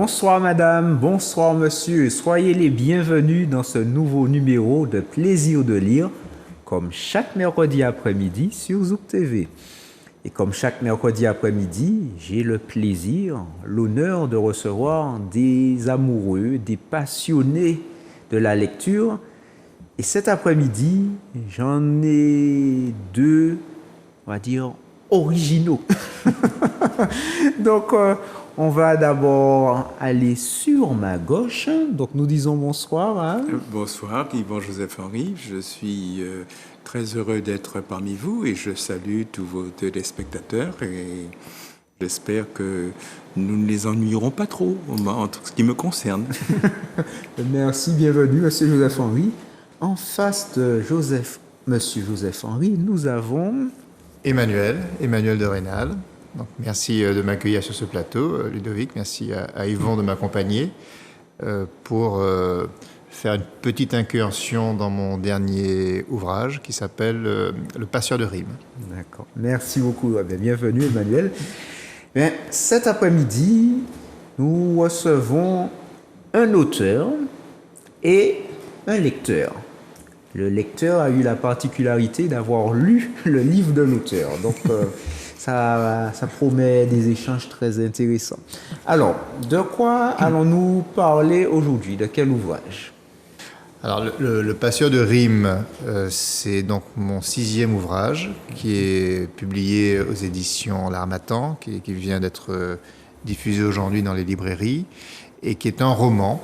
Bonsoir madame, bonsoir monsieur, soyez les bienvenus dans ce nouveau numéro de Plaisir de lire, comme chaque mercredi après-midi sur Zouk TV. Et comme chaque mercredi après-midi, j'ai le plaisir, l'honneur de recevoir des amoureux, des passionnés de la lecture. Et cet après-midi, j'en ai deux, on va dire, originaux. Donc, on va d'abord aller sur ma gauche. Donc, nous disons bonsoir à... Bonsoir, Yvan Joseph Henry. Je suis très heureux d'être parmi vous et je salue tous vos téléspectateurs et j'espère que nous ne les ennuierons pas trop en ce qui me concerne. Merci, bienvenue, monsieur Joseph Henry. En face de monsieur Joseph Henry, nous avons... Emmanuel de Rênal. Donc, merci de m'accueillir sur ce plateau, Ludovic. Merci à Yvon de m'accompagner pour faire une petite incursion dans mon dernier ouvrage qui s'appelle Le Passeur de rimes. D'accord. Merci beaucoup. Bienvenue, Emmanuel. Bien, cet après-midi, nous recevons un auteur et un lecteur. Le lecteur a eu la particularité d'avoir lu le livre de l'auteur. Donc, ça promet des échanges très intéressants. Alors, de quoi allons-nous parler aujourd'hui? De quel ouvrage? Alors, le Passeur de rimes, c'est donc mon 6e ouvrage qui est publié aux éditions L'Harmattan, qui vient d'être diffusé aujourd'hui dans les librairies, et qui est un roman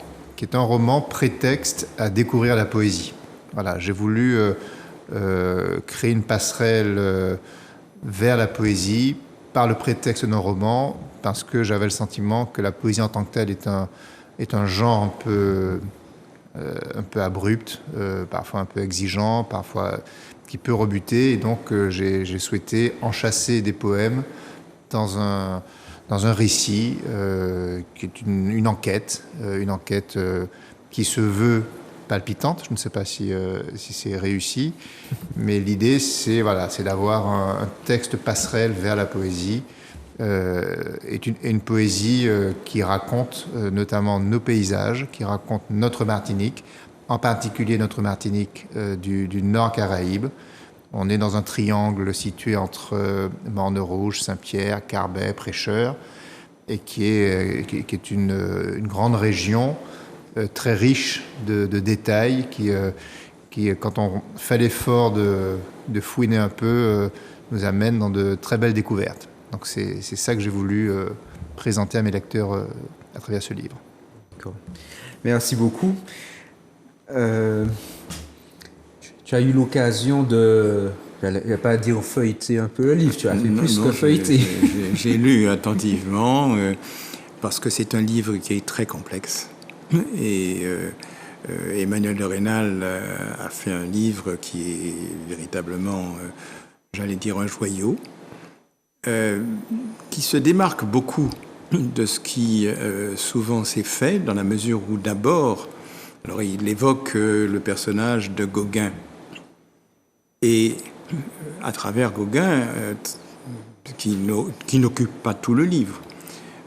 prétexte à découvrir la poésie. Voilà, j'ai voulu créer une passerelle vers la poésie par le prétexte d'un roman, parce que j'avais le sentiment que la poésie en tant que telle est un genre un peu abrupt, parfois un peu exigeant, parfois qui peut rebuter. Et donc j'ai souhaité enchâsser des poèmes dans un récit qui est une enquête qui se veut palpitante. Je ne sais pas si c'est réussi, mais l'idée c'est d'avoir un texte passerelle vers la poésie, et une poésie qui raconte notamment nos paysages, qui raconte notre Martinique, en particulier notre Martinique du Nord Caraïbe. On est dans un triangle situé entre Morne-Rouge, Saint-Pierre, Carbet, Prêcheur, et qui est une grande région très riche de détails qui, quand on fait l'effort de fouiner un peu, nous amène dans de très belles découvertes. Donc c'est ça que j'ai voulu présenter à mes lecteurs à travers ce livre. D'accord. Merci beaucoup. Tu as eu l'occasion de... Je ne vais pas dire feuilleter un peu le livre, tu as fait plus que feuilleter. J'ai lu attentivement parce que c'est un livre qui est très complexe. Et Emmanuel de Rênal a fait un livre qui est véritablement, j'allais dire, un joyau, qui se démarque beaucoup de ce qui souvent s'est fait, dans la mesure où d'abord, alors il évoque le personnage de Gauguin, et à travers Gauguin, qui n'occupe pas tout le livre,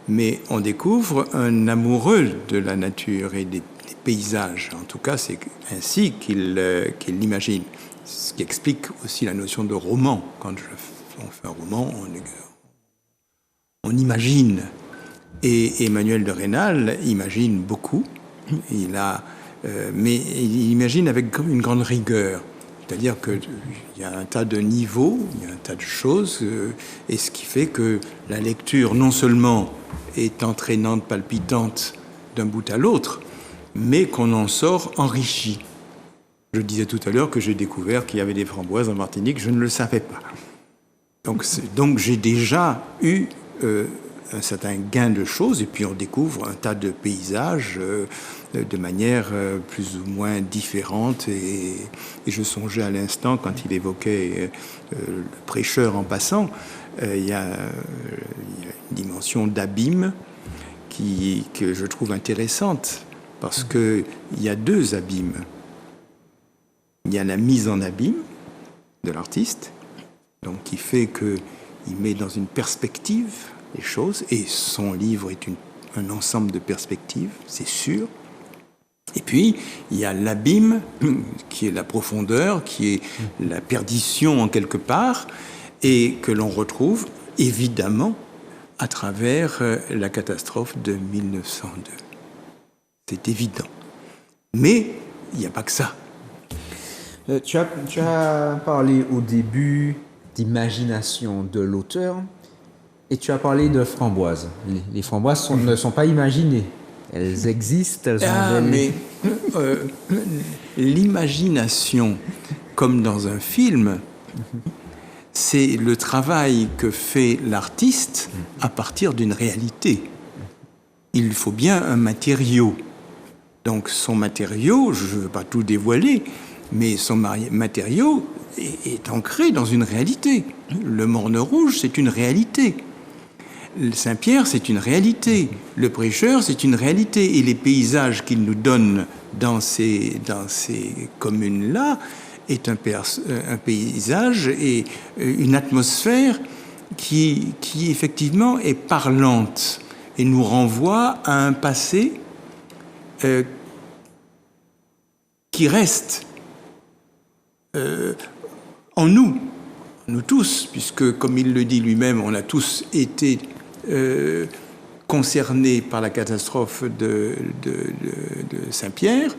mais on découvre un amoureux de la nature et des paysages. En tout cas, c'est ainsi qu'il l'imagine. Ce qui explique aussi la notion de roman. Quand on fait un roman, on imagine. Et Emmanuel de Rênal imagine beaucoup. Mais il imagine avec une grande rigueur. C'est-à-dire qu'il y a un tas de niveaux, il y a un tas de choses, et ce qui fait que la lecture, non seulement est entraînante, palpitante d'un bout à l'autre, mais qu'on en sort enrichi. Je disais tout à l'heure que j'ai découvert qu'il y avait des framboises en Martinique, je ne le savais pas. Donc j'ai déjà eu un certain gain de choses, et puis on découvre un tas de paysages de manière plus ou moins différente. Et je songeais à l'instant, quand il évoquait le Prêcheur en passant, il y a une dimension d'abîme que je trouve intéressante, parce qu'il y a deux abîmes. Il y a la mise en abîme de l'artiste, donc qui fait qu'il met dans une perspective les choses, et son livre est un ensemble de perspectives, c'est sûr. Et puis, il y a l'abîme, qui est la profondeur, qui est la perdition en quelque part, et que l'on retrouve évidemment à travers la catastrophe de 1902. C'est évident. Mais il n'y a pas que ça. Tu as parlé au début d'imagination de l'auteur et tu as parlé de framboises. Les framboises ne sont pas imaginées. Elles existent, elles ont Mais l'imagination, comme dans un film, c'est le travail que fait l'artiste à partir d'une réalité. Il faut bien un matériau. Donc son matériau, je ne veux pas tout dévoiler, mais son matériau est ancré dans une réalité. Le Morne Rouge, c'est une réalité. Saint-Pierre, c'est une réalité. Le Prêcheur, c'est une réalité. Et les paysages qu'il nous donne dans ces communes-là est un paysage et une atmosphère qui effectivement est parlante et nous renvoie à un passé qui reste en nous tous, puisque, comme il le dit lui-même, on a tous été concernés par la catastrophe de Saint-Pierre,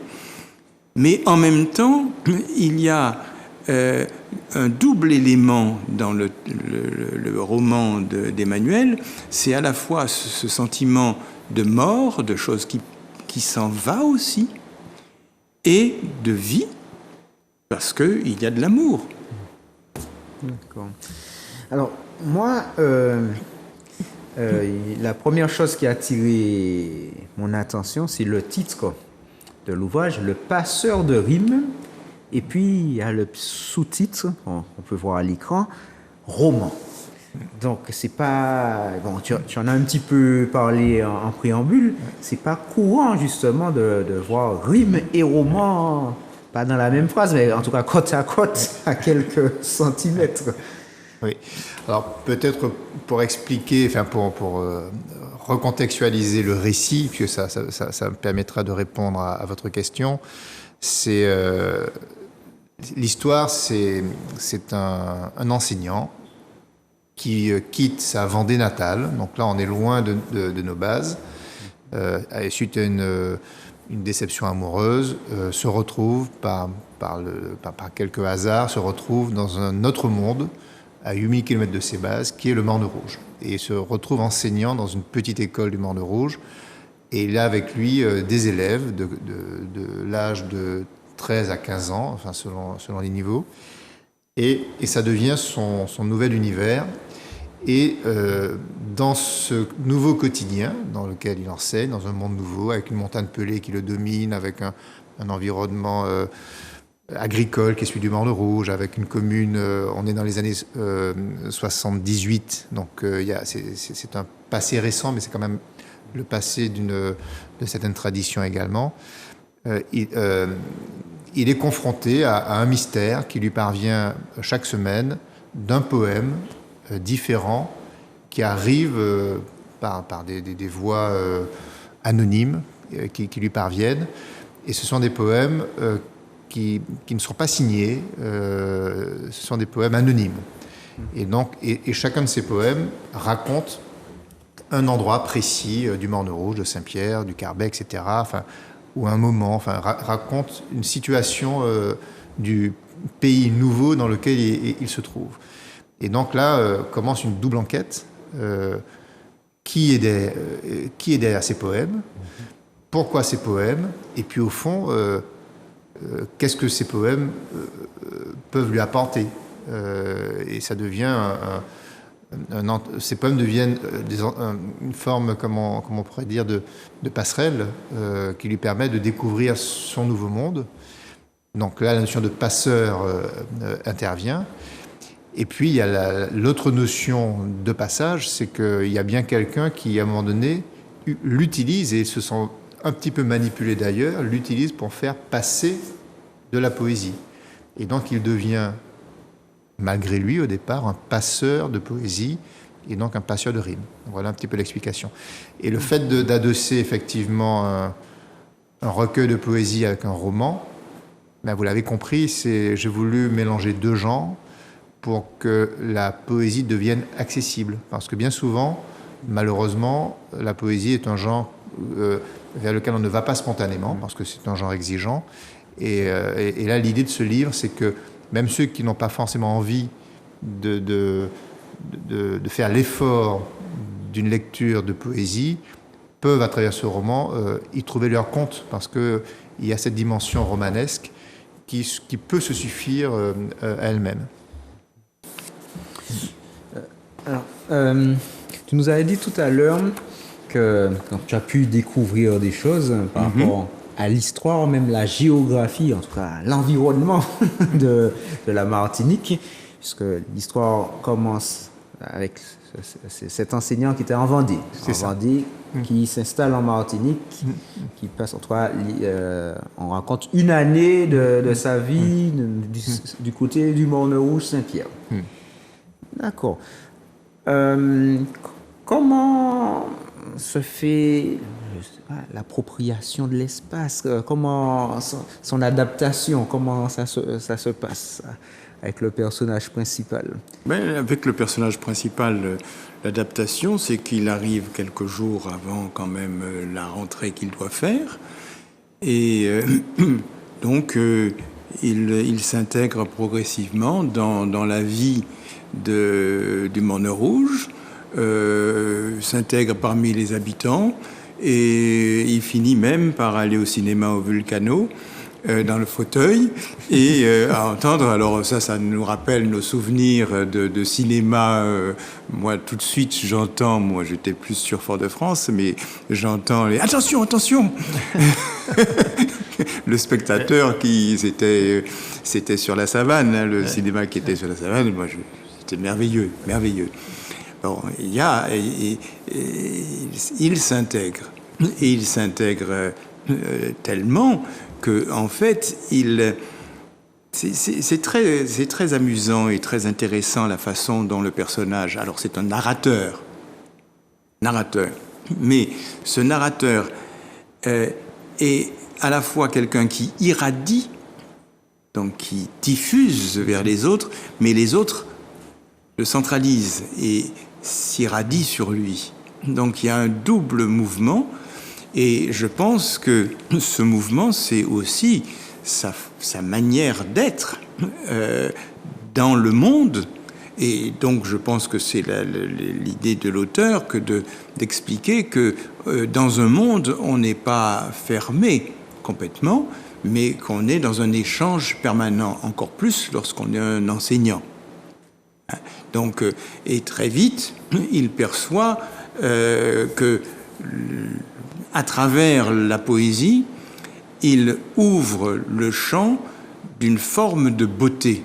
mais en même temps, il y a un double élément dans le roman d'Emmanuel, c'est à la fois ce sentiment de mort, de choses qui s'en va aussi, et de vie, parce qu'il y a de l'amour. D'accord. Alors, moi, la première chose qui a attiré mon attention, c'est le titre de l'ouvrage, Le Passeur de rimes. Et puis, il y a le sous-titre, on peut voir à l'écran, Roman. Donc, c'est pas... Bon, tu en as un petit peu parlé en préambule. C'est pas courant, justement, de voir rime et roman, pas dans la même phrase, mais en tout cas côte, à quelques centimètres. Oui. Alors, peut-être pour expliquer, enfin, pour recontextualiser le récit, puisque ça me permettra de répondre à votre question, c'est... l'histoire, c'est un enseignant qui quitte sa Vendée natale. Donc là, on est loin de nos bases. Suite à une déception amoureuse, se retrouve par quelques hasards, se retrouve dans un autre monde, à 8000 km de ses bases, qui est le Morne Rouge. Et se retrouve enseignant dans une petite école du Morne Rouge. Et il a avec lui des élèves de l'âge de 13 à 15 ans, enfin selon les niveaux. Et ça devient son nouvel univers. Et dans ce nouveau quotidien dans lequel il enseigne, dans un monde nouveau, avec une montagne pelée qui le domine, avec un environnement agricole qui est celui du Morne Rouge, avec une commune, on est dans les années 78, donc c'est un passé récent, mais c'est quand même le passé de certaines traditions également. Il est confronté à un mystère qui lui parvient chaque semaine d'un poème différent qui arrive par des voix anonymes qui lui parviennent. Et ce sont des poèmes qui ne sont pas signés, ce sont des poèmes anonymes. Et donc, et chacun de ces poèmes raconte un endroit précis du Morne Rouge, de Saint-Pierre, du Carbet, etc., enfin, ou un moment, enfin, raconte une situation du pays nouveau dans lequel il se trouve. Et donc là commence une double enquête. Qui est derrière ces poèmes? Pourquoi ces poèmes? Et puis au fond, qu'est-ce que ces poèmes peuvent lui apporter? Et ça devient ces poèmes deviennent une forme, comment on pourrait dire, de passerelle qui lui permet de découvrir son nouveau monde. Donc là, la notion de passeur intervient. Et puis, il y a l'autre notion de passage, c'est qu'il y a bien quelqu'un qui, à un moment donné, l'utilise, et se sent un petit peu manipulé d'ailleurs, l'utilise pour faire passer de la poésie. Et donc, il devient, malgré lui au départ, un passeur de poésie et donc un passeur de rimes. Voilà un petit peu l'explication. Et le fait d'adosser effectivement un recueil de poésie avec un roman, ben vous l'avez compris, j'ai voulu mélanger deux genres pour que la poésie devienne accessible. Parce que bien souvent, malheureusement, la poésie est un genre vers lequel on ne va pas spontanément, parce que c'est un genre exigeant. Et là, l'idée de ce livre, c'est que même ceux qui n'ont pas forcément envie de faire l'effort d'une lecture de poésie peuvent, à travers ce roman, y trouver leur compte, parce qu'il y a cette dimension romanesque qui peut se suffire à elle-même. Alors, tu nous avais dit tout à l'heure que tu as pu découvrir des choses par rapport à l'histoire, même la géographie, en tout cas l'environnement de la Martinique, puisque l'histoire commence avec cet enseignant qui était en Vendée, qui s'installe en Martinique, qui passe, en tout cas, on raconte une année de sa vie du côté du Morne-Rouge-Saint-Pierre. D'accord. Comment se fait l'appropriation de l'espace, comment son adaptation, comment ça se passe avec le personnage principal? Avec le personnage principal, l'adaptation, c'est qu'il arrive quelques jours avant quand même la rentrée qu'il doit faire. Et donc, il s'intègre progressivement dans la vie du Morne-Rouge, s'intègre parmi les habitants, et il finit même par aller au cinéma au Vulcano, dans le fauteuil, et à entendre, alors ça nous rappelle nos souvenirs de cinéma. Moi, tout de suite, moi j'étais plus sur Fort-de-France, mais j'entends les « Attention, attention !» Le spectateur c'était sur la savane, hein, le cinéma qui était sur la savane, c'était merveilleux, merveilleux. Bon, il s'intègre, et il s'intègre tellement que, en fait, c'est très amusant et très intéressant la façon dont le personnage. Alors, c'est un narrateur, mais ce narrateur est à la fois quelqu'un qui irradie, donc qui diffuse vers les autres, mais les autres le centralisent et s'irradient sur lui. Donc il y a un double mouvement, et je pense que ce mouvement, c'est aussi sa manière d'être dans le monde. Et donc je pense que c'est l'idée de l'auteur d'expliquer que dans un monde, on n'est pas fermé complètement, mais qu'on est dans un échange permanent, encore plus lorsqu'on est un enseignant. Donc, et très vite, il perçoit que, à travers la poésie, il ouvre le champ d'une forme de beauté.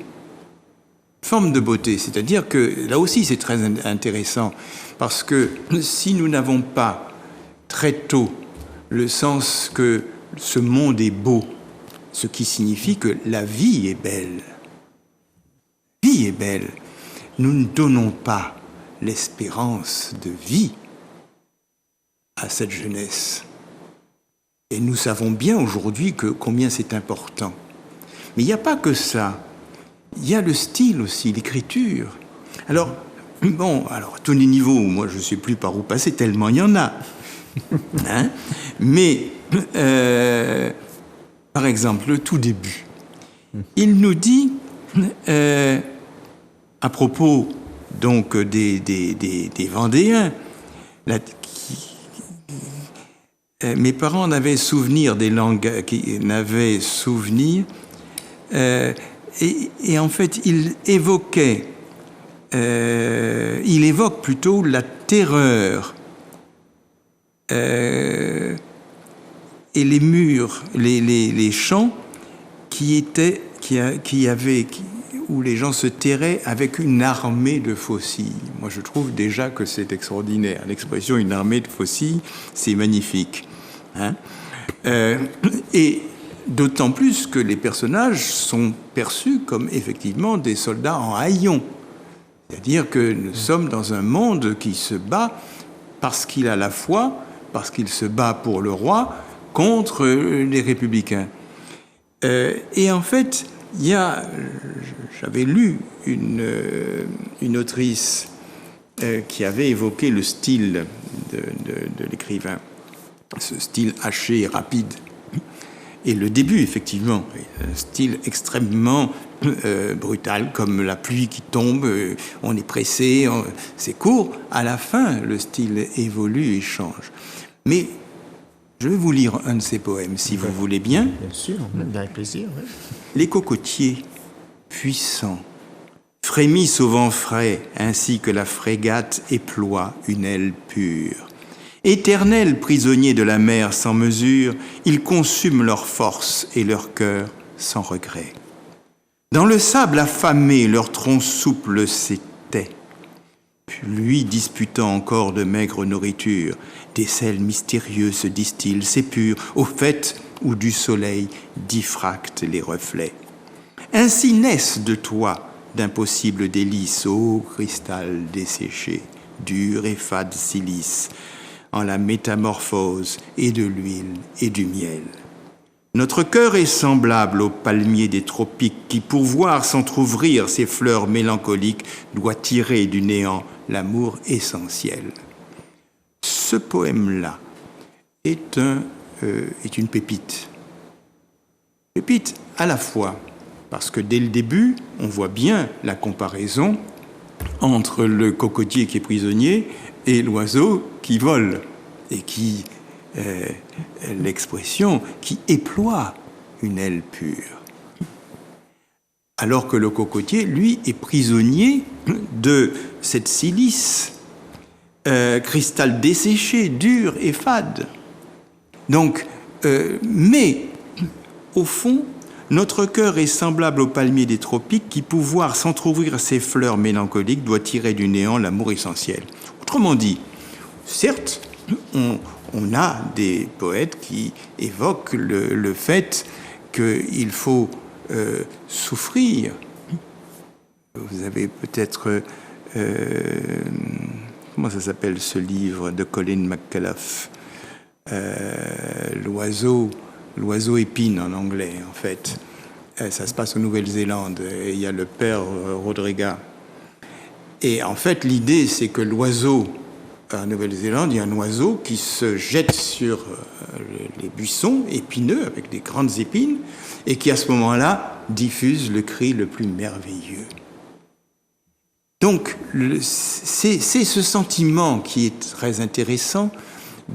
Forme de beauté, c'est-à-dire que, là aussi c'est très intéressant, parce que si nous n'avons pas très tôt le sens que ce monde est beau, ce qui signifie que la vie est belle. La vie est belle. Nous ne donnons pas l'espérance de vie à cette jeunesse. Et nous savons bien aujourd'hui combien c'est important. Mais il n'y a pas que ça. Il y a le style aussi, l'écriture. Alors, à tous les niveaux, moi je ne sais plus par où passer, tellement il y en a. Hein? Mais, par exemple, le tout début, il nous dit, à propos donc des Vendéens, mes parents n'avaient souvenir des langues, qui n'avaient souvenir, et en fait, il évoque plutôt la terreur et les murs, les champs où les gens se terraient avec une armée de faucilles. Moi, je trouve déjà que c'est extraordinaire. L'expression « une armée de faucilles », c'est magnifique. Hein? Et d'autant plus que les personnages sont perçus comme effectivement des soldats en haillons. C'est-à-dire que nous sommes dans un monde qui se bat parce qu'il a la foi, parce qu'il se bat pour le roi contre les républicains. Et en fait, j'avais lu une autrice qui avait évoqué le style de l'écrivain, ce style haché et rapide. Et le début, effectivement, un style extrêmement brutal, comme la pluie qui tombe, on est pressé, c'est court. À la fin, le style évolue et change. Mais je vais vous lire un de ses poèmes, si vous voulez bien. Bien sûr. Avec plaisir, oui. Les cocotiers, puissants, frémissent au vent frais, ainsi que la frégate éploie une aile pure. Éternels prisonniers de la mer sans mesure, ils consument leur force et leur cœur sans regret. Dans le sable affamé, leur tronc souple s'était. Lui disputant encore de maigre nourriture, des sels mystérieux se distillent, s'épurent, au fait où du soleil diffractent les reflets. Ainsi naissent de toi d'impossibles délices, ô cristal desséché, dur et fade silice, en la métamorphose et de l'huile et du miel. Notre cœur est semblable au palmier des tropiques qui, pour voir s'entr'ouvrir ses fleurs mélancoliques, doit tirer du néant l'amour essentiel. Ce poème-là est une pépite. Pépite à la fois parce que dès le début, on voit bien la comparaison entre le cocotier qui est prisonnier et l'oiseau qui vole et qui, l'expression, qui éploie une aile pure. Alors que le cocotier, lui, est prisonnier de cette silice, cristal desséché, dur et fade. Donc, mais, au fond, notre cœur est semblable au palmier des tropiques qui, pour voir s'entr'ouvrir ses fleurs mélancoliques, doit tirer du néant l'amour essentiel. Autrement dit, certes, on a des poètes qui évoquent le fait qu'il faut souffrir. Vous avez peut-être... comment ça s'appelle ce livre de Colin McCullough, L'oiseau épine en anglais, en fait. Ça se passe en Nouvelle-Zélande. Et il y a le père Rodriga. Et en fait, l'idée, c'est que l'oiseau, en Nouvelle-Zélande, il y a un oiseau qui se jette sur les buissons épineux, avec des grandes épines, et qui, à ce moment-là, diffuse le cri le plus merveilleux. Donc, c'est ce sentiment qui est très intéressant,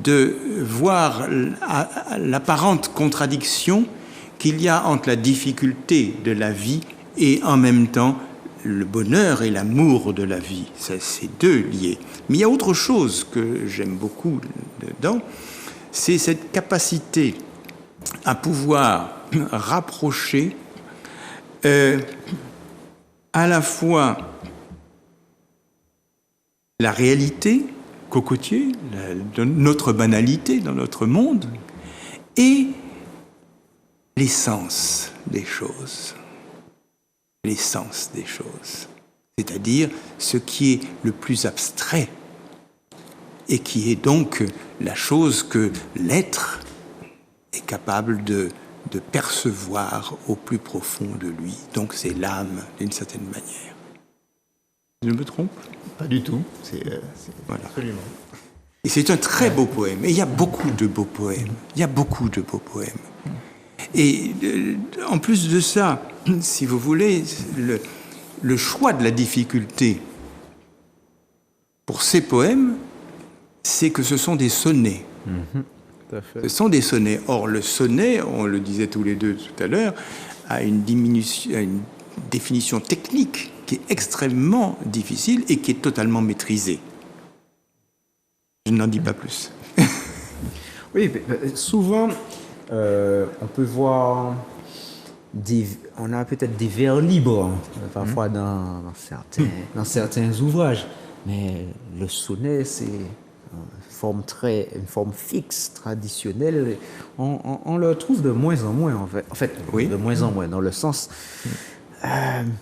de voir l'apparente contradiction qu'il y a entre la difficulté de la vie et en même temps le bonheur et l'amour de la vie. C'est deux liés. Mais il y a autre chose que j'aime beaucoup dedans, c'est cette capacité à pouvoir rapprocher à la fois la réalité cocotier, notre banalité dans notre monde, et l'essence des choses. L'essence des choses. C'est-à-dire ce qui est le plus abstrait et qui est donc la chose que l'être est capable de percevoir au plus profond de lui. Donc c'est l'âme, d'une certaine manière. Je me trompe ? Pas du tout. Voilà. Absolument. Et c'est un très beau poème. Et il y a beaucoup de beaux poèmes. Il y a beaucoup de beaux poèmes. Et en plus de ça, si vous voulez, le choix de la difficulté pour ces poèmes, c'est que ce sont des sonnets. Tout à fait. Ce sont des sonnets. Or, le sonnet, on le disait tous les deux tout à l'heure, a une définition technique qui est extrêmement difficile et qui est totalement maîtrisée. Je n'en dis pas plus. Oui, souvent, on peut voir, on a peut-être des vers libres, parfois dans certains ouvrages, mais le sonnet, c'est une forme fixe, traditionnelle. On le trouve de moins en moins, en fait. Oui. De moins en moins, dans le sens...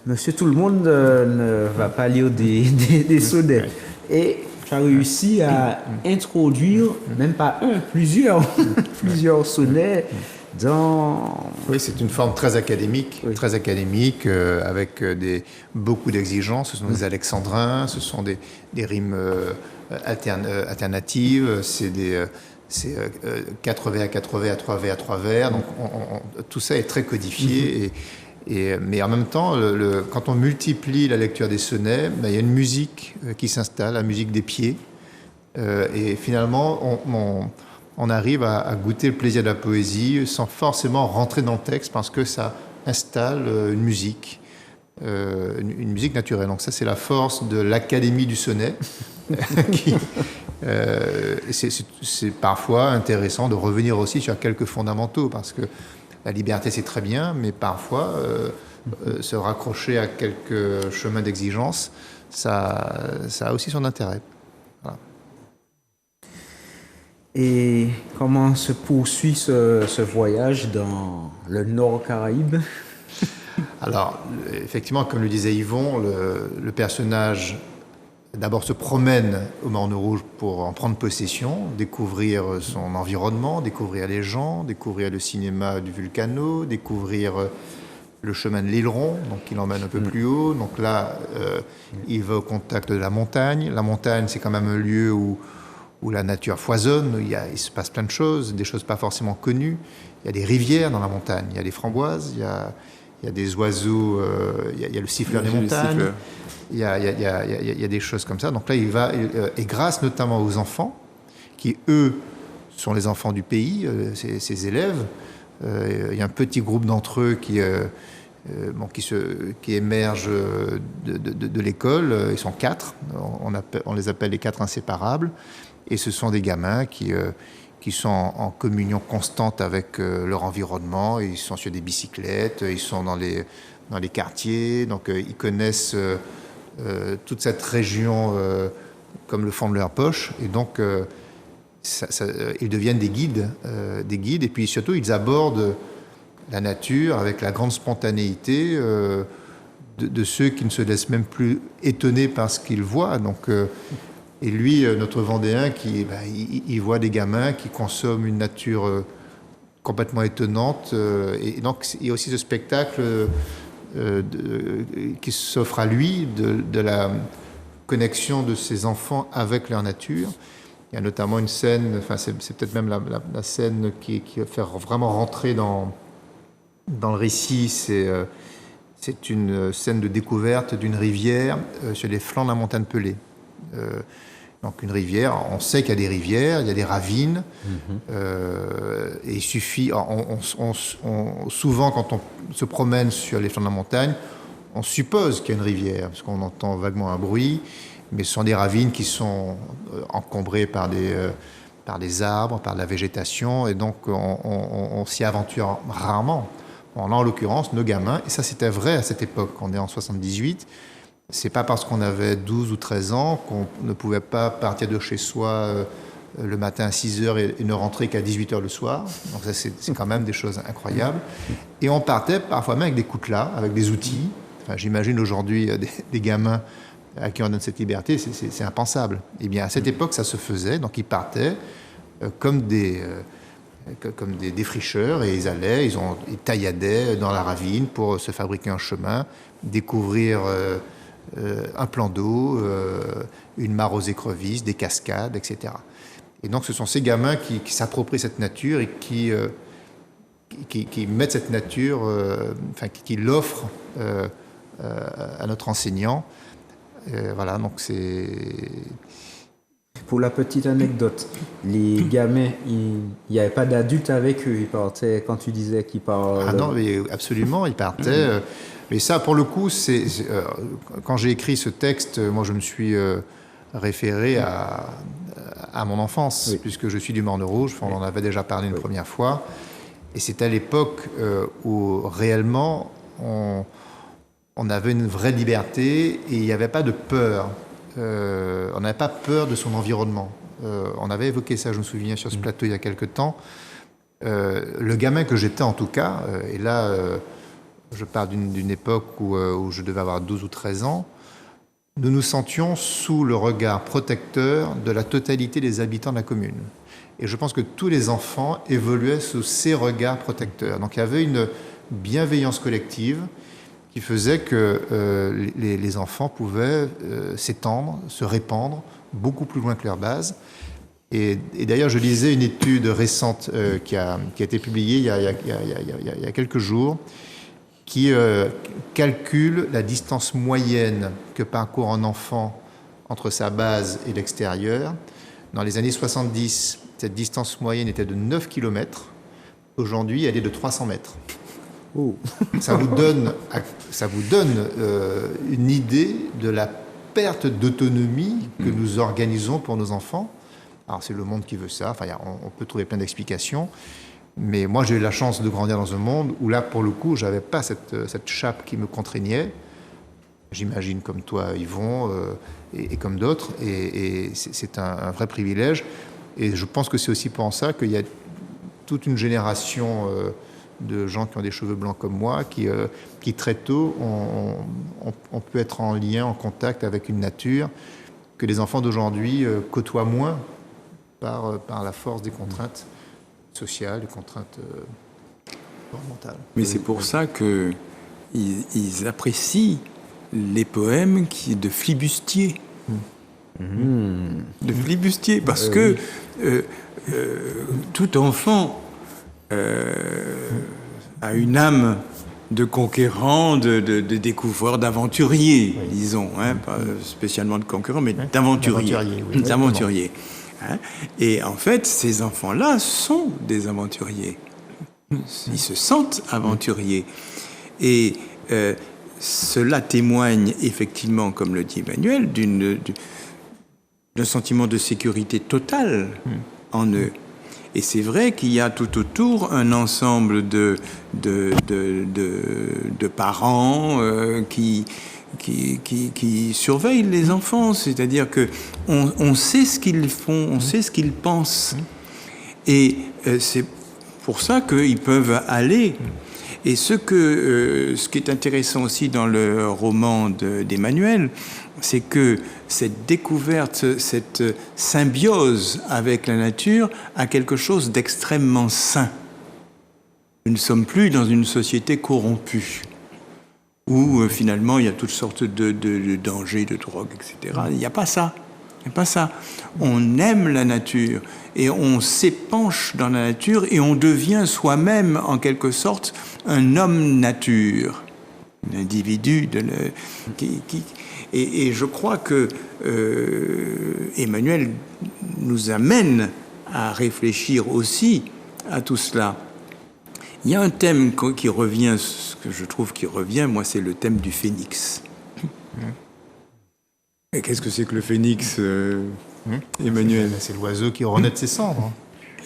Monsieur tout le monde ne va pas lire des sonnets. Et tu as réussi à introduire, même pas un, plusieurs sonnets dans... Oui, c'est une forme très académique, avec beaucoup d'exigences. Ce sont des alexandrins, ce sont des rimes alternatives, c'est 4 vers à 4 vers à 3 vers à 3 vers. Donc tout ça est très codifié. Mais en même temps, quand on multiplie la lecture des sonnets, il y a une musique qui s'installe, la musique des pieds. Et finalement, on arrive à goûter le plaisir de la poésie sans forcément rentrer dans le texte parce que ça installe une musique naturelle. Donc ça, c'est la force de l'académie du sonnet. C'est parfois intéressant de revenir aussi sur quelques fondamentaux parce que la liberté, c'est très bien, mais parfois, se raccrocher à quelques chemins d'exigence, ça a aussi son intérêt. Voilà. Et comment se poursuit ce voyage dans le Nord Caraïbe? Alors, effectivement, comme le disait Yvon, le personnage d'abord se promène au Morne Rouge pour en prendre possession, découvrir son environnement, découvrir les gens, découvrir le cinéma du Vulcano, découvrir le chemin de l'Aileron, donc il emmène un peu plus haut. Donc là, il va au contact de la montagne. La montagne, c'est quand même un lieu où la nature foisonne, il se passe plein de choses, des choses pas forcément connues. Il y a des rivières dans la montagne, il y a des framboises, il y a des oiseaux, il y a le siffleur des montagnes. Il y a des choses comme ça. Donc là, il va, et grâce notamment aux enfants, qui eux sont les enfants du pays, ses élèves, il y a un petit groupe d'entre eux qui émergent de l'école. Ils sont 4. On les appelle les 4 inséparables. Et ce sont des gamins qui sont en communion constante avec leur environnement. Ils sont sur des bicyclettes, ils sont dans les quartiers. Donc ils connaissent toute cette région comme le fond de leur poche, et donc ils deviennent des guides, et puis surtout ils abordent la nature avec la grande spontanéité de ceux qui ne se laissent même plus étonner par ce qu'ils voient. Donc, et lui, notre Vendéen, il voit des gamins qui consomment une nature complètement étonnante, et donc il y a aussi ce spectacle qui s'offre à lui de la connexion de ses enfants avec leur nature. Il y a notamment une scène, c'est peut-être même la scène qui va faire vraiment rentrer dans le récit, c'est une scène de découverte d'une rivière sur les flancs de la montagne Pelée. Donc une rivière, on sait qu'il y a des rivières, il y a des ravines, et il suffit, souvent quand on se promène sur les flancs de la montagne, on suppose qu'il y a une rivière, parce qu'on entend vaguement un bruit, mais ce sont des ravines qui sont encombrées par des arbres, par de la végétation, et donc on s'y aventure rarement. Bon, là, en l'occurrence, nos gamins, et ça c'était vrai à cette époque, on est en 78, c'est pas parce qu'on avait 12 ou 13 ans qu'on ne pouvait pas partir de chez soi le matin à 6h et ne rentrer qu'à 18h le soir. Donc ça, c'est quand même des choses incroyables. Et on partait parfois même avec des coutelas, avec des outils. Enfin, j'imagine aujourd'hui des gamins à qui on donne cette liberté, c'est impensable. Eh bien, à cette époque, ça se faisait. Donc ils partaient comme des défricheurs, et ils allaient, ils tailladaient dans la ravine pour se fabriquer un chemin, découvrir un plan d'eau, une mare aux écrevisses, des cascades, etc. Et donc ce sont ces gamins qui s'approprient cette nature et qui mettent cette nature, qui l'offrent à notre enseignant. Voilà, donc c'est... Pour la petite anecdote, les gamins, il n'y avait pas d'adultes avec eux, ils partaient, quand tu disais qu'ils partent... Ah non, mais absolument, ils partaient... Mais ça, pour le coup, quand j'ai écrit ce texte, moi, je me suis référé à mon enfance, oui, puisque je suis du Morne Rouge. On en avait déjà parlé une première fois. Et c'est à l'époque où réellement, on avait une vraie liberté et il n'y avait pas de peur. On n'avait pas peur de son environnement. On avait évoqué ça, je me souviens, sur ce plateau il y a quelque temps. Le gamin que j'étais, en tout cas, et là... je parle d'une époque où je devais avoir 12 ou 13 ans, nous nous sentions sous le regard protecteur de la totalité des habitants de la commune. Et je pense que tous les enfants évoluaient sous ces regards protecteurs. Donc il y avait une bienveillance collective qui faisait que les enfants pouvaient s'étendre, se répandre beaucoup plus loin que leur base. Et d'ailleurs, je lisais une étude récente qui a été publiée il y a quelques jours, qui calcule la distance moyenne que parcourt un enfant entre sa base et l'extérieur. Dans les années 70, cette distance moyenne était de 9 km. Aujourd'hui, elle est de 300 mètres. Oh. Ça vous donne une idée de la perte d'autonomie que nous organisons pour nos enfants. Alors, c'est le monde qui veut ça. Enfin, on peut trouver plein d'explications. Mais moi, j'ai eu la chance de grandir dans un monde où là, pour le coup, je n'avais pas cette chape qui me contraignait. J'imagine comme toi, Yvon, et comme d'autres. Et c'est un vrai privilège. Et je pense que c'est aussi pour ça qu'il y a toute une génération de gens qui ont des cheveux blancs comme moi, qui très tôt, on peut être en lien, en contact avec une nature que les enfants d'aujourd'hui côtoient moins par la force des contraintes sociales, des contraintes mentales. Mais c'est pour ça qu'ils apprécient les poèmes de Flibustier. De Flibustier, parce que tout enfant a une âme de conquérant, de découvreur, d'aventurier, disons, hein, pas spécialement de conquérant, mais d'aventurier. D'aventurier. Hein. Et en fait, ces enfants-là sont des aventuriers. Ils se sentent aventuriers. Et cela témoigne effectivement, comme le dit Emmanuel, d'un sentiment de sécurité totale en eux. Et c'est vrai qu'il y a tout autour un ensemble de parents qui surveillent les enfants, c'est-à-dire que on sait ce qu'ils font, on sait ce qu'ils pensent, et c'est pour ça qu'ils peuvent aller. Et ce qui est intéressant aussi dans le roman d'Emmanuel, c'est que cette découverte, cette symbiose avec la nature a quelque chose d'extrêmement sain. Nous ne sommes plus dans une société corrompue, où finalement il y a toutes sortes de dangers, de drogues, etc. Il n'y a pas ça. Il n'y a pas ça. On aime la nature et on s'épanche dans la nature et on devient soi-même, en quelque sorte, un homme nature, un individu et je crois que Emmanuel nous amène à réfléchir aussi à tout cela. Il y a un thème qui revient, ce que je trouve qui revient, moi, c'est le thème du phénix. Et qu'est-ce que c'est que le phénix, Emmanuel ? C'est l'oiseau qui renaît de ses cendres.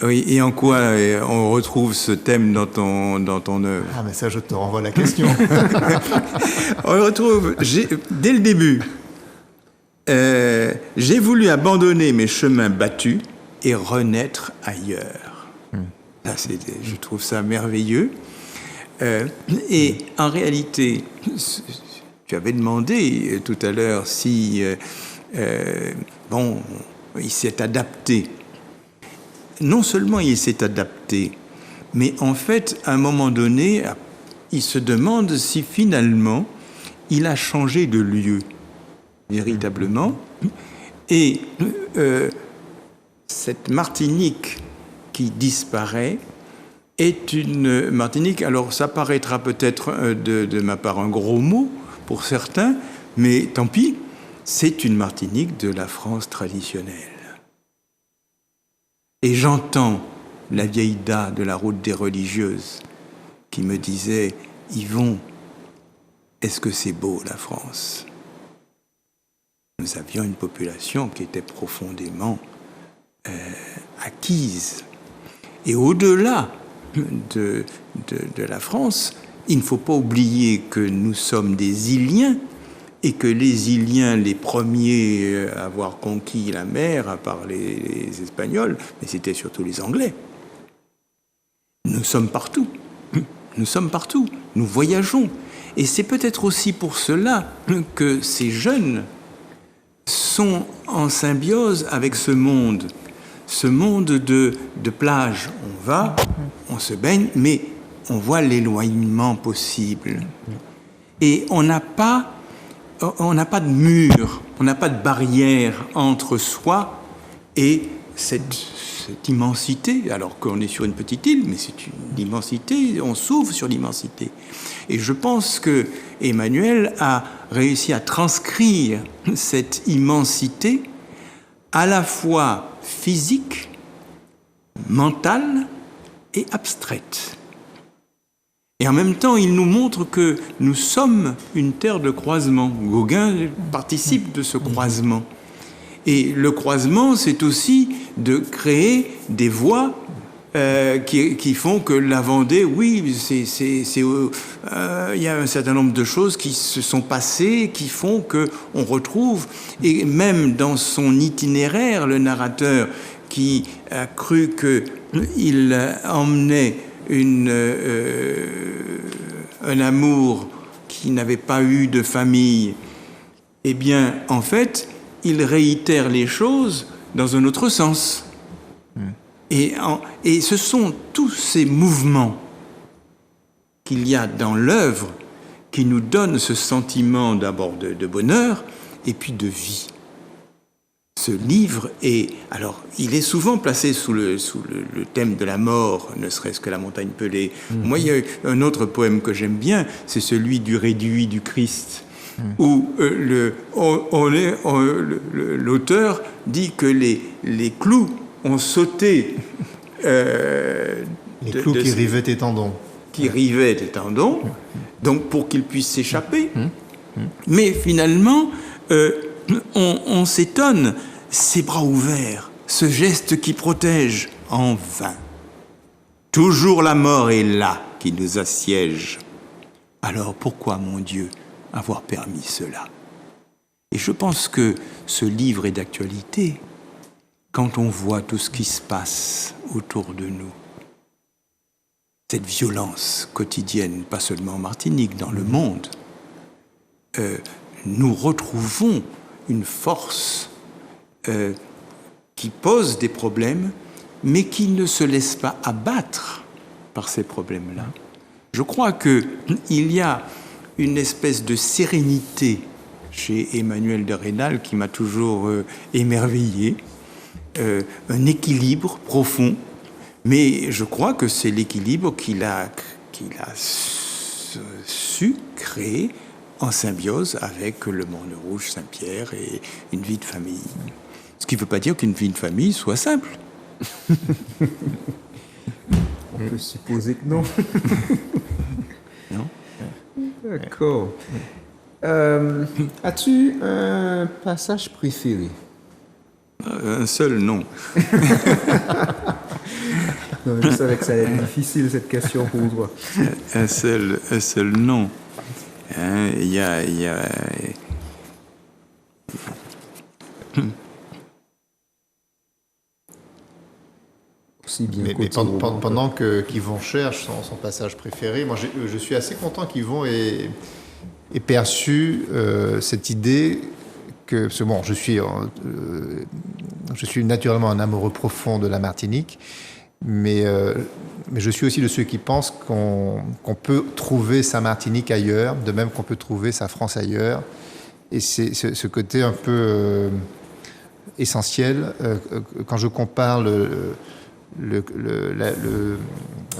Oui, et en quoi on retrouve ce thème dans ton œuvre ? Ah, mais ça, je te renvoie la question. On le retrouve dès le début. J'ai voulu abandonner mes chemins battus et renaître ailleurs. Là, je trouve ça merveilleux. Et en réalité, tu avais demandé tout à l'heure si, il s'est adapté. Non seulement il s'est adapté, mais en fait, à un moment donné, il se demande si finalement, il a changé de lieu, véritablement. Et cette Martinique qui disparaît est une Martinique, alors ça paraîtra peut-être de ma part un gros mot pour certains, mais tant pis, c'est une Martinique de la France traditionnelle. Et j'entends la vieille dame de la route des religieuses qui me disait « Yvon, est-ce que c'est beau la France ?» Nous avions une population qui était profondément acquise. Et au-delà de la France, il ne faut pas oublier que nous sommes des Iliens et que les Iliens, les premiers à avoir conquis la mer, à part les Espagnols, mais c'était surtout les Anglais. Nous sommes partout. Nous sommes partout. nous voyageons. Et c'est peut-être aussi pour cela que ces jeunes sont en symbiose avec ce monde de plage. On va, on se baigne, mais on voit l'éloignement possible. Et on n'a pas de mur, on n'a pas de barrière entre soi et cette immensité, alors qu'on est sur une petite île, mais c'est une immensité, on s'ouvre sur l'immensité. Et je pense que Emmanuel a réussi à transcrire cette immensité à la fois physique, mentale et abstraite. Et en même temps, il nous montre que nous sommes une terre de croisement. Gauguin participe de ce croisement. Et le croisement, c'est aussi de créer des voies qui font que la Vendée, oui, il y a un certain nombre de choses qui se sont passées, qui font qu'on retrouve, et même dans son itinéraire, le narrateur qui a cru qu'il emmenait un amour qui n'avait pas eu de famille, eh bien, en fait, il réitère les choses dans un autre sens. Et ce sont tous ces mouvements qu'il y a dans l'œuvre qui nous donnent ce sentiment d'abord de bonheur et puis de vie. Ce livre alors, il est souvent placé sous le thème de la mort, ne serait-ce que La Montagne Pelée. Moi, il y a un autre poème que j'aime bien, c'est celui du réduit du Christ, où l'auteur dit que les clous ont sauté. Les clous qui rivaient tes tendons. Qui rivaient tes tendons, donc pour qu'ils puissent s'échapper. Mais finalement, on s'étonne, ces bras ouverts, ce geste qui protège, en vain. Toujours la mort est là, qui nous assiège. Alors pourquoi, mon Dieu, avoir permis cela? Et je pense que ce livre est d'actualité quand on voit tout ce qui se passe autour de nous. Cette violence quotidienne, pas seulement en Martinique, dans le monde, nous retrouvons une force qui pose des problèmes, mais qui ne se laisse pas abattre par ces problèmes-là. Je crois qu'il y a une espèce de sérénité chez Emmanuel de Rênal qui m'a toujours émerveillé, un équilibre profond, mais je crois que c'est l'équilibre qu'il a su créer en symbiose avec le Morne Rouge, Saint-Pierre et une vie de famille. Ce qui ne veut pas dire qu'une vie de famille soit simple. On peut supposer que non. Non. D'accord. As-tu un passage préféré? Un seul, non. Non, je savais que ça allait être difficile, cette question pour toi. Un seul, non. Il y a... Aussi bien Mais pendant qu'Yvon cherche son passage préféré, moi je suis assez content qu'Yvon ait perçu cette idée que, parce que bon, je suis naturellement un amoureux profond de la Martinique, mais je suis aussi de ceux qui pensent qu'on peut trouver sa Martinique ailleurs, de même qu'on peut trouver sa France ailleurs. Et c'est ce côté un peu essentiel. Quand je compare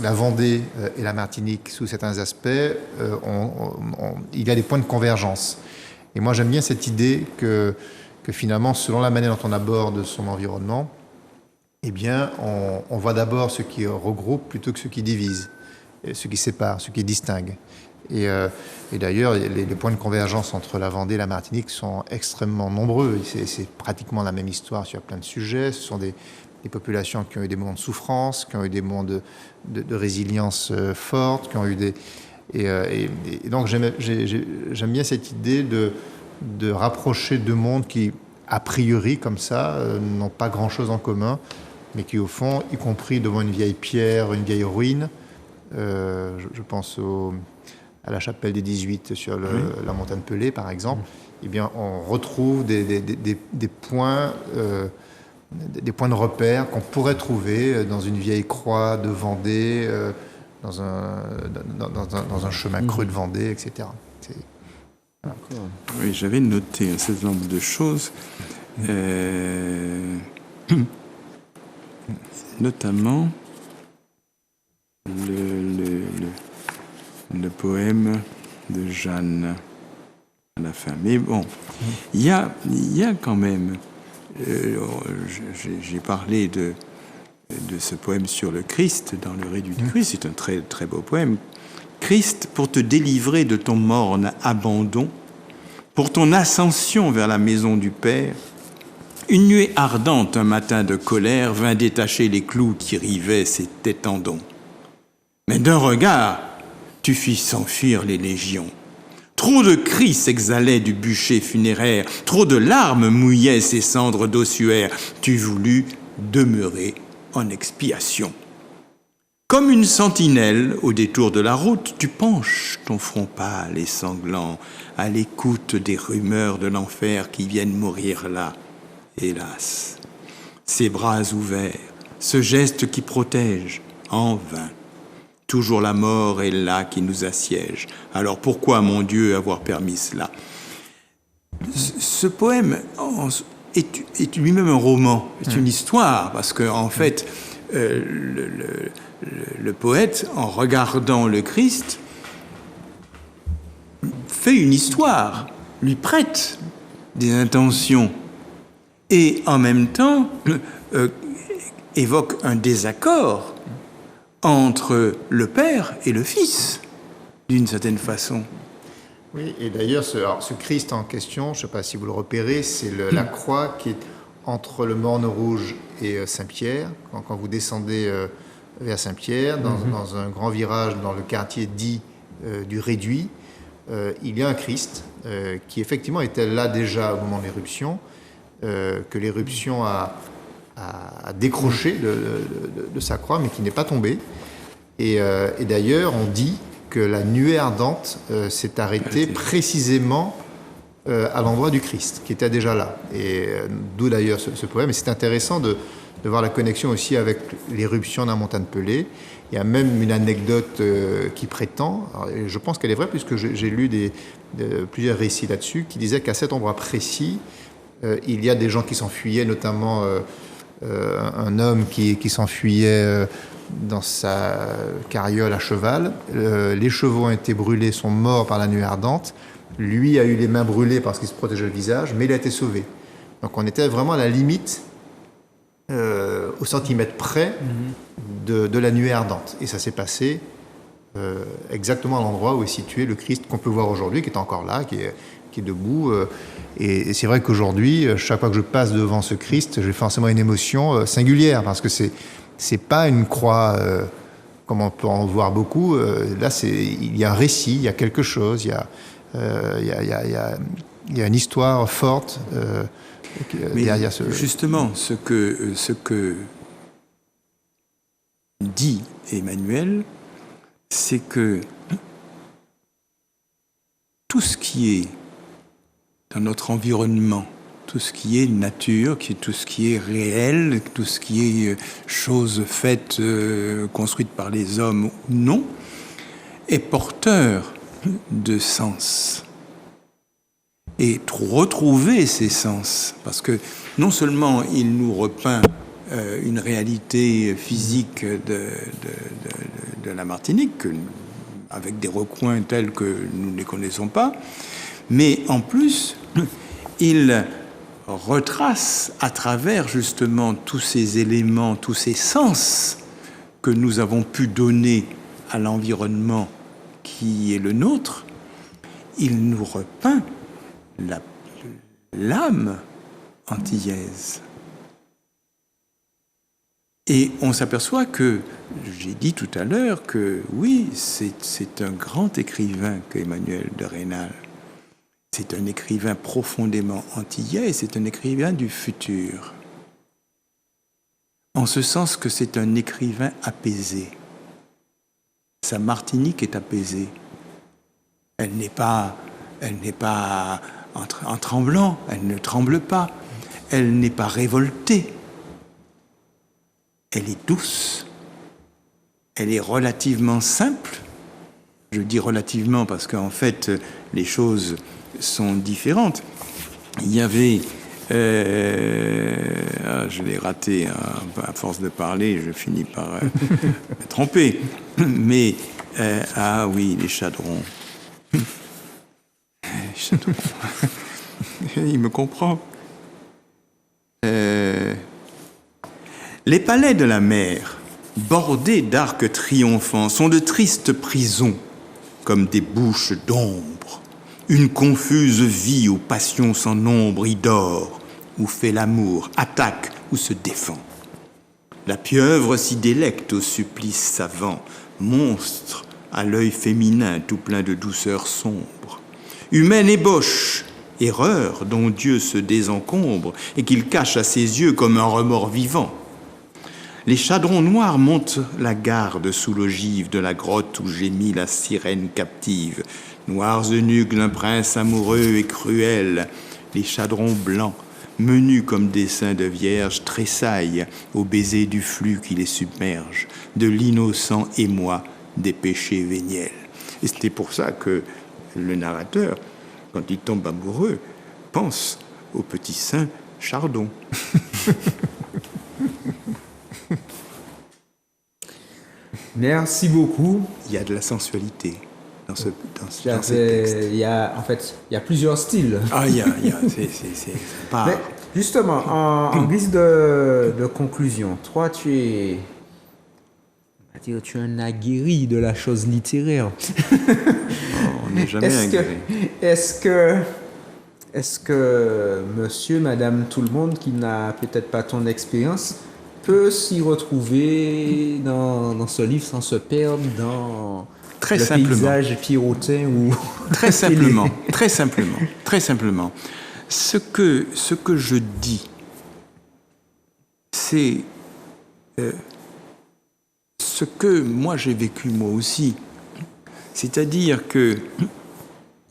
la Vendée et la Martinique sous certains aspects, il y a des points de convergence. Et moi, j'aime bien cette idée que finalement, selon la manière dont on aborde son environnement, eh bien, on voit d'abord ce qui regroupe plutôt que ce qui divise, ce qui sépare, ce qui distingue. Et d'ailleurs, les points de convergence entre la Vendée et la Martinique sont extrêmement nombreux. C'est pratiquement la même histoire sur plein de sujets. Ce sont des populations qui ont eu des moments de souffrance, qui ont eu des moments de résilience forte, qui ont eu des... Et donc j'aime bien cette idée de rapprocher deux mondes qui, a priori, comme ça, n'ont pas grand-chose en commun, mais qui, au fond, y compris devant une vieille pierre, une vieille ruine, je pense à la chapelle des 18 sur la montagne Pelée, par exemple, eh bien, on retrouve des points de repère qu'on pourrait trouver dans une vieille croix de Vendée, dans un chemin creux de Vendée, etc. Oui, j'avais noté un certain nombre de choses, notamment le poème de Jeanne à la fin. Mais bon, il y a quand même, j'ai parlé de ce poème sur le Christ, dans le Réduit du Christ, c'est un très, très beau poème. Christ, pour te délivrer de ton morne abandon, pour ton ascension vers la maison du Père, une nuée ardente, un matin de colère, vint détacher les clous qui rivaient tes tendons. Mais d'un regard, tu fis s'enfuir les légions. Trop de cris s'exhalaient du bûcher funéraire, trop de larmes mouillaient ces cendres d'ossuaire. Tu voulus demeurer en expiation. Comme une sentinelle au détour de la route, tu penches ton front pâle et sanglant à l'écoute des rumeurs de l'enfer qui viennent mourir là. Hélas, ces bras ouverts, ce geste qui protège, en vain. Toujours la mort est là qui nous assiège. Alors pourquoi, mon Dieu, avoir permis cela? Ce poème est lui-même un roman, est une histoire, parce qu'en fait, le poète, en regardant le Christ, fait une histoire, lui prête des intentions, et en même temps évoque un désaccord entre le Père et le Fils, d'une certaine façon. Oui, et d'ailleurs, ce Christ en question, je ne sais pas si vous le repérez, c'est la croix qui est entre le Morne Rouge et Saint-Pierre. Quand vous descendez vers Saint-Pierre, dans un grand virage dans le quartier dit du Réduit, il y a un Christ qui effectivement était là déjà au moment de l'éruption, que l'éruption a décroché de sa croix, mais qui n'est pas tombé. Et d'ailleurs, on dit que la nuée ardente s'est arrêtée précisément à l'endroit du Christ, qui était déjà là. Et d'où d'ailleurs ce poème. Et c'est intéressant de voir la connexion aussi avec l'éruption de la montagne Pelée. Il y a même une anecdote qui prétend, et je pense qu'elle est vraie puisque j'ai lu plusieurs récits là-dessus, qui disaient qu'à cet endroit précis, il y a des gens qui s'enfuyaient, notamment un homme qui s'enfuyait dans sa carriole à cheval. Les chevaux ont été brûlés, sont morts par la nuée ardente. Lui a eu les mains brûlées parce qu'il se protégeait le visage, mais il a été sauvé. Donc on était vraiment à la limite, au centimètre près de la nuée ardente. Et ça s'est passé exactement à l'endroit où est situé le Christ qu'on peut voir aujourd'hui, qui est encore là, qui est debout. Et c'est vrai qu'aujourd'hui, chaque fois que je passe devant ce Christ, j'ai forcément une émotion singulière, parce que c'est pas une croix comme on peut en voir beaucoup. Là, il y a un récit, il y a quelque chose, il y a une histoire forte derrière ce... Justement, ce que dit Emmanuel, c'est que tout ce qui est dans notre environnement, tout ce qui est nature, tout ce qui est réel, tout ce qui est choses faites, construites par les hommes ou non, est porteur de sens. Et retrouver ces sens, parce que non seulement il nous repeint une réalité physique de la Martinique, avec des recoins tels que nous ne les connaissons pas, mais en plus, il retrace à travers justement tous ces éléments, tous ces sens que nous avons pu donner à l'environnement qui est le nôtre, il nous repeint l'âme antillaise. Et on s'aperçoit que, j'ai dit tout à l'heure que oui, c'est un grand écrivain qu'Emmanuel de Rênal. C'est un écrivain profondément antillais, c'est un écrivain du futur. En ce sens que c'est un écrivain apaisé. Sa Martinique est apaisée. Elle n'est pas en tremblant, elle ne tremble pas. Elle n'est pas révoltée. Elle est douce. Elle est relativement simple. Je dis relativement parce qu'en fait, les choses sont différentes. Il y avait... je l'ai raté, à force de parler, je finis par me tromper. Mais, ah oui, les Chadrons. Les Chadrons. Il me comprend. Les palais de la mer, bordés d'arcs triomphants, sont de tristes prisons, comme des bouches d'ombre. Une confuse vie où passion sans nombre y dort, où fait l'amour, attaque ou se défend. La pieuvre s'y délecte au supplice savant, monstre à l'œil féminin tout plein de douceur sombre. Humaine ébauche, erreur dont Dieu se désencombre et qu'il cache à ses yeux comme un remords vivant. Les Chadrons noirs montent la garde sous l'ogive de la grotte où gémit la sirène captive. Noirs eunuques d'un prince amoureux et cruel, les Chadrons blancs, menus comme des seins de vierge, tressaillent au baiser du flux qui les submerge, de l'innocent émoi des péchés véniels. Et c'était pour ça que le narrateur, quand il tombe amoureux, pense au petit saint Chardon. Merci beaucoup. Il y a de la sensualité dans ces textes. Il y a plusieurs styles. Ah, c'est pas... Mais justement, en guise de conclusion, toi, tu es un aguerri de la chose littéraire. On n'est jamais aguerri. Est-ce que monsieur, madame, tout le monde qui n'a peut-être pas ton expérience peut s'y retrouver dans ce livre sans se perdre dans Très le simplement. paysage pierrotin ou... Très simplement. Ce que je dis, c'est ce que moi j'ai vécu moi aussi. C'est-à-dire que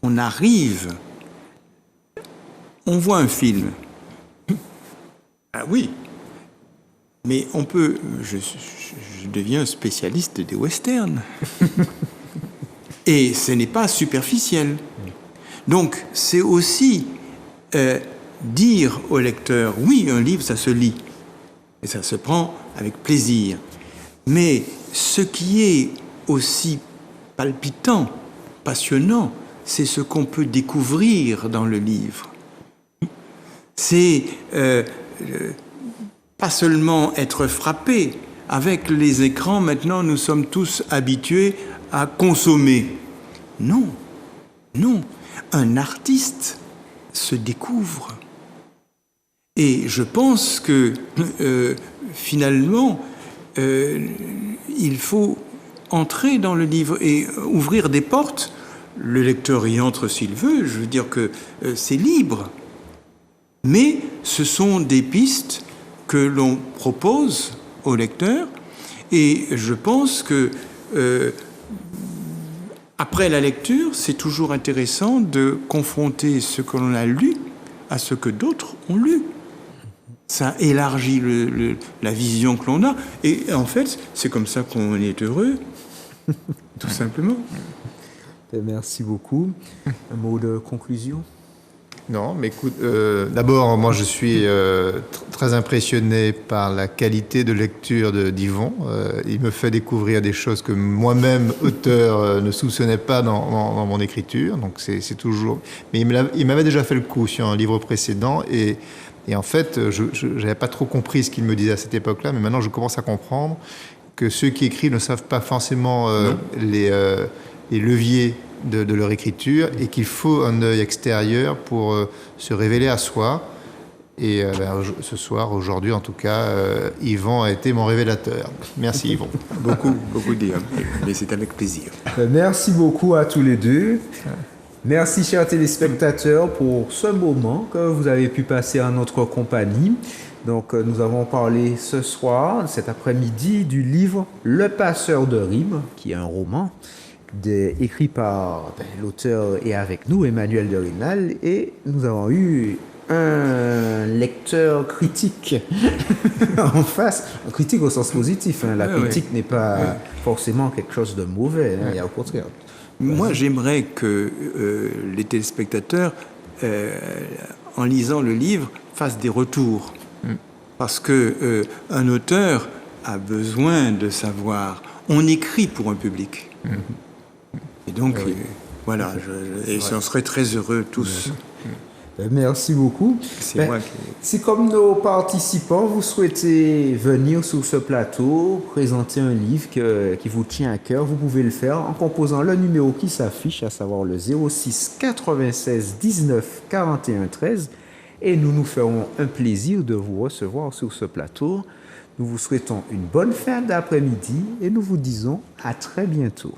on arrive, on voit un film. Ah oui, mais on peut... Je deviens spécialiste des westerns. Et ce n'est pas superficiel. Donc, c'est aussi dire au lecteur, oui, un livre, ça se lit. Et ça se prend avec plaisir. Mais ce qui est aussi palpitant, passionnant, c'est ce qu'on peut découvrir dans le livre. C'est pas seulement être frappé. Avec les écrans, maintenant, nous sommes tous habitués à consommer. Non. Un artiste se découvre. Et je pense que, finalement, il faut entrer dans le livre et ouvrir des portes. Le lecteur y entre s'il veut, je veux dire que c'est libre. Mais ce sont des pistes que l'on propose au lecteur, et je pense que après la lecture, c'est toujours intéressant de confronter ce que l'on a lu à ce que d'autres ont lu. Ça élargit la vision que l'on a, et en fait, c'est comme ça qu'on est heureux, tout simplement. Merci beaucoup. Un mot de conclusion? Non, mais écoute, d'abord, moi je suis très impressionné par la qualité de lecture d'Yvon. Il me fait découvrir des choses que moi-même, auteur, ne soupçonnais pas dans mon écriture. Donc c'est toujours... Mais il m'avait déjà fait le coup sur un livre précédent et en fait, je n'avais pas trop compris ce qu'il me disait à cette époque-là, mais maintenant je commence à comprendre que ceux qui écrivent ne savent pas forcément les leviers de leur écriture et qu'il faut un œil extérieur pour se révéler à soi. Et ce soir, aujourd'hui en tout cas, Yvon a été mon révélateur. Merci Yvon. Beaucoup dire, mais c'est avec plaisir. Merci beaucoup à tous les deux. Merci chers téléspectateurs pour ce moment que vous avez pu passer en notre compagnie. Donc nous avons parlé ce soir, cet après-midi, du livre Le Passeur de rimes, qui est un roman. écrit par l'auteur et avec nous, Emmanuel de Rênal, et nous avons eu un lecteur critique en face, un critique au sens positif. Hein. La critique n'est pas forcément quelque chose de mauvais, hein. Il y a au contraire. Moi, j'aimerais que les téléspectateurs, en lisant le livre, fassent des retours. Parce que un auteur a besoin de savoir. On écrit pour un public. Et donc, voilà, on serait très heureux tous. Merci beaucoup. Si comme nos participants, vous souhaitez venir sur ce plateau, présenter un livre qui vous tient à cœur, vous pouvez le faire en composant le numéro qui s'affiche, à savoir le 06 96 19 41 13. Et nous nous ferons un plaisir de vous recevoir sur ce plateau. Nous vous souhaitons une bonne fin d'après-midi et nous vous disons à très bientôt.